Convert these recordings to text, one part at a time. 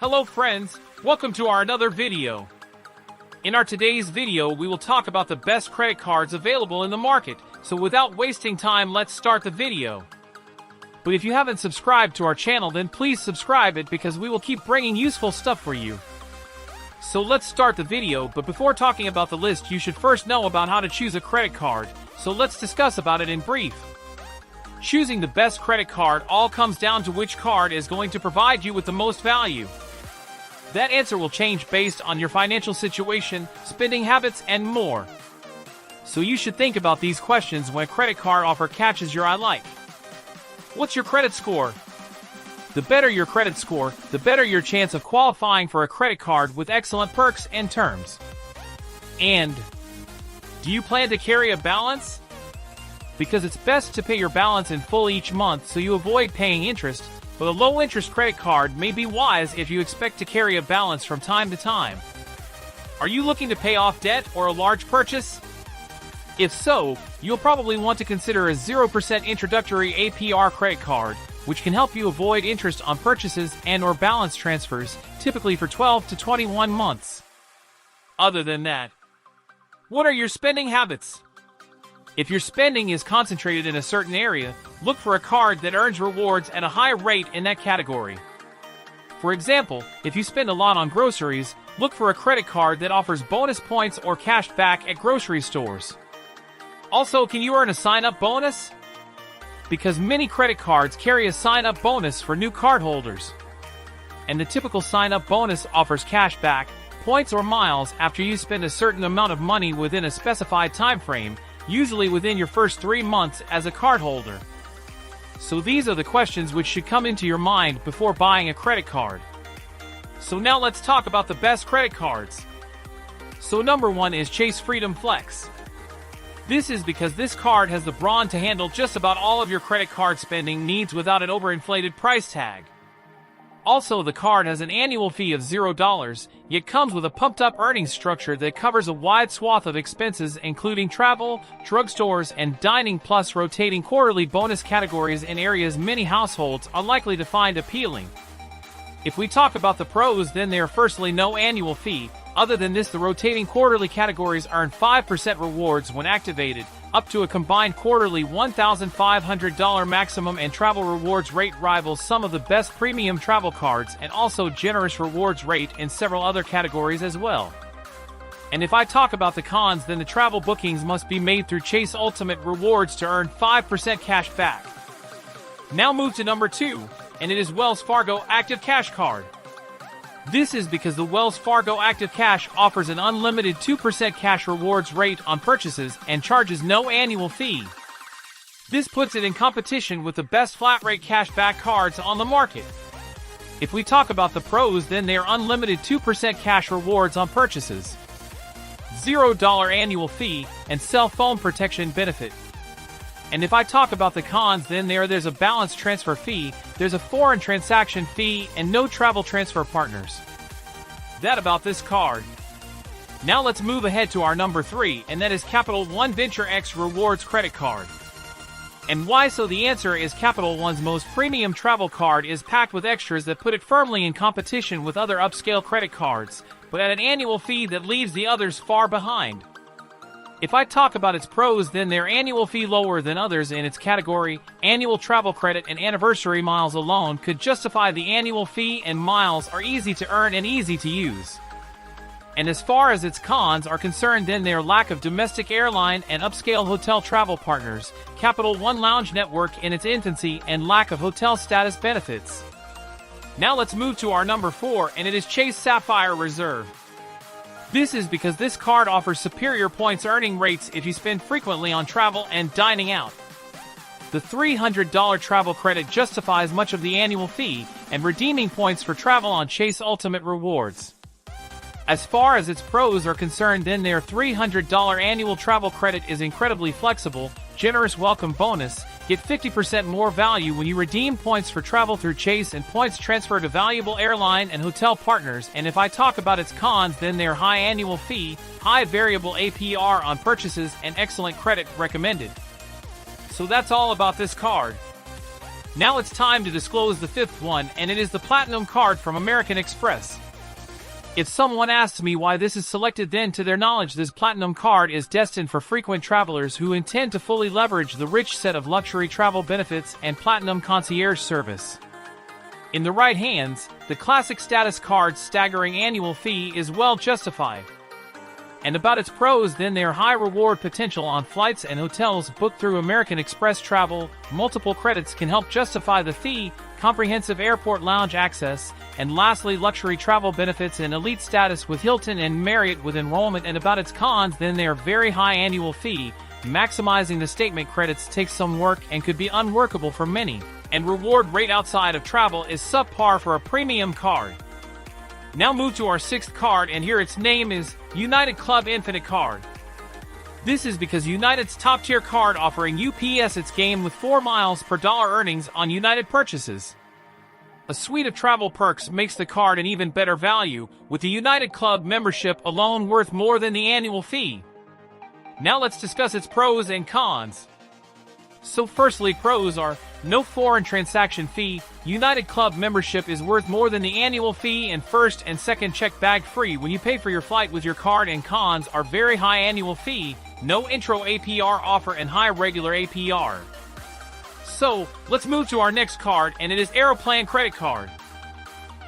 Hello friends, welcome to our another video. In our today's video, we will talk about the best credit cards available in the market. So without wasting time, let's start the video. But if you haven't subscribed to our channel, then please subscribe it because we will keep bringing useful stuff for you. So let's start the video, but before talking about the list, you should first know about how to choose a credit card. So let's discuss about it in brief. Choosing the best credit card all comes down to which card is going to provide you with the most value. That answer will change based on your financial situation, spending habits, and more. So you should think about these questions when a credit card offer catches your eye like. What's your credit score? The better your credit score, the better your chance of qualifying for a credit card with excellent perks and terms. And do you plan to carry a balance? Because it's best to pay your balance in full each month so you avoid paying interest. But a low-interest credit card may be wise if you expect to carry a balance from time to time. Are you looking to pay off debt or a large purchase? If so, you'll probably want to consider a 0% introductory APR credit card, which can help you avoid interest on purchases and/or balance transfers, typically for 12 to 21 months. Other than that, what are your spending habits? If your spending is concentrated in a certain area, look for a card that earns rewards at a high rate in that category. For example, if you spend a lot on groceries, look for a credit card that offers bonus points or cash back at grocery stores. Also, can you earn a sign-up bonus? Because many credit cards carry a sign-up bonus for new cardholders. And the typical sign-up bonus offers cash back, points or miles after you spend a certain amount of money within a specified time frame, usually within your first 3 months as a cardholder. So these are the questions which should come into your mind before buying a credit card. So now let's talk about the best credit cards. So number 1 is Chase Freedom Flex. This is because this card has the brawn to handle just about all of your credit card spending needs without an overinflated price tag. Also, the card has an annual fee of $0, yet comes with a pumped-up earnings structure that covers a wide swath of expenses including travel, drugstores, and dining, plus rotating quarterly bonus categories in areas many households are likely to find appealing. If we talk about the pros, then there are firstly no annual fee. Other than this, the rotating quarterly categories earn 5% rewards when activated, up to a combined quarterly $1,500 maximum, and travel rewards rate rivals some of the best premium travel cards, and also generous rewards rate in several other categories as well. And if I talk about the cons, then the travel bookings must be made through Chase Ultimate Rewards to earn 5% cash back. Now move to number 2, and it is Wells Fargo Active Cash Card. This is because the Wells Fargo Active Cash offers an unlimited 2% cash rewards rate on purchases and charges no annual fee. This puts it in competition with the best flat rate cashback cards on the market. If we talk about the pros, then they are unlimited 2% cash rewards on purchases, $0 annual fee, and cell phone protection benefit. And if I talk about the cons, then there's a balance transfer fee, there's a foreign transaction fee, and no travel transfer partners. That about this card. Now let's move ahead to our number 3, and that is Capital One Venture X Rewards Credit Card. And why so? The answer is Capital One's most premium travel card is packed with extras that put it firmly in competition with other upscale credit cards, but at an annual fee that leaves the others far behind. If I talk about its pros, then their annual fee lower than others in its category, annual travel credit and anniversary miles alone could justify the annual fee, and miles are easy to earn and easy to use. And as far as its cons are concerned, then their lack of domestic airline and upscale hotel travel partners, Capital One Lounge network in its infancy, and lack of hotel status benefits. Now let's move to our number 4, and it is Chase Sapphire Reserve. This is because this card offers superior points earning rates if you spend frequently on travel and dining out. The $300 travel credit justifies much of the annual fee and redeeming points for travel on Chase Ultimate Rewards. As far as its pros are concerned, then their $300 annual travel credit is incredibly flexible, generous welcome bonus, get 50% more value when you redeem points for travel through Chase, and points transfer to valuable airline and hotel partners. And if I talk about its cons, then their high annual fee, high variable APR on purchases, and excellent credit recommended. So that's all about this card. Now it's time to disclose the fifth one, and it is the Platinum card from American Express. If someone asks me why this is selected, then to their knowledge this Platinum card is destined for frequent travelers who intend to fully leverage the rich set of luxury travel benefits and Platinum concierge service. In the right hands, the classic status card's staggering annual fee is well justified. And about its pros, then their high reward potential on flights and hotels booked through American Express Travel, multiple credits can help justify the fee, comprehensive airport lounge access, and lastly luxury travel benefits and elite status with Hilton and Marriott with enrollment. And about its cons, then their very high annual fee, maximizing the statement credits takes some work and could be unworkable for many, and reward rate outside of travel is subpar for a premium card. Now move to our sixth card, and here its name is United Club Infinite Card. This is because United's top-tier card offering UPS its game with 4 miles per dollar earnings on United purchases. A suite of travel perks makes the card an even better value, with the United Club membership alone worth more than the annual fee. Now let's discuss its pros and cons. So firstly, pros are: no foreign transaction fee, United Club membership is worth more than the annual fee, and first and second check bag free when you pay for your flight with your card. And cons are very high annual fee, no intro APR offer, and high regular APR. So, let's move to our next card, and it is Aeroplan Credit Card.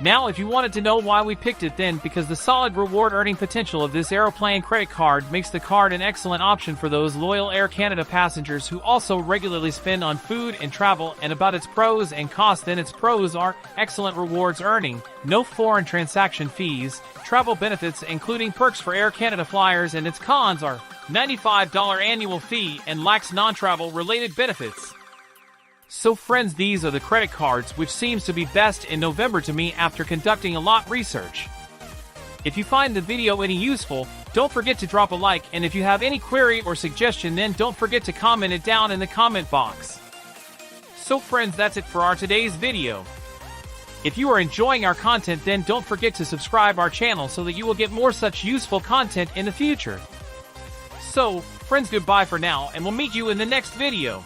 Now, if you wanted to know why we picked it, then because the solid reward earning potential of this Aeroplan Credit Card makes the card an excellent option for those loyal Air Canada passengers who also regularly spend on food and travel. And about its pros and costs, then its pros are excellent rewards earning, no foreign transaction fees, travel benefits including perks for Air Canada flyers, and its cons are $95 annual fee and lacks non-travel related benefits. So friends, these are the credit cards which seems to be best in November to me after conducting a lot research. If you find the video any useful, don't forget to drop a like, and if you have any query or suggestion, then don't forget to comment it down in the comment box. So friends, that's it for our today's video. If you are enjoying our content, then don't forget to subscribe our channel so that you will get more such useful content in the future. So, friends, goodbye for now, and we'll meet you in the next video.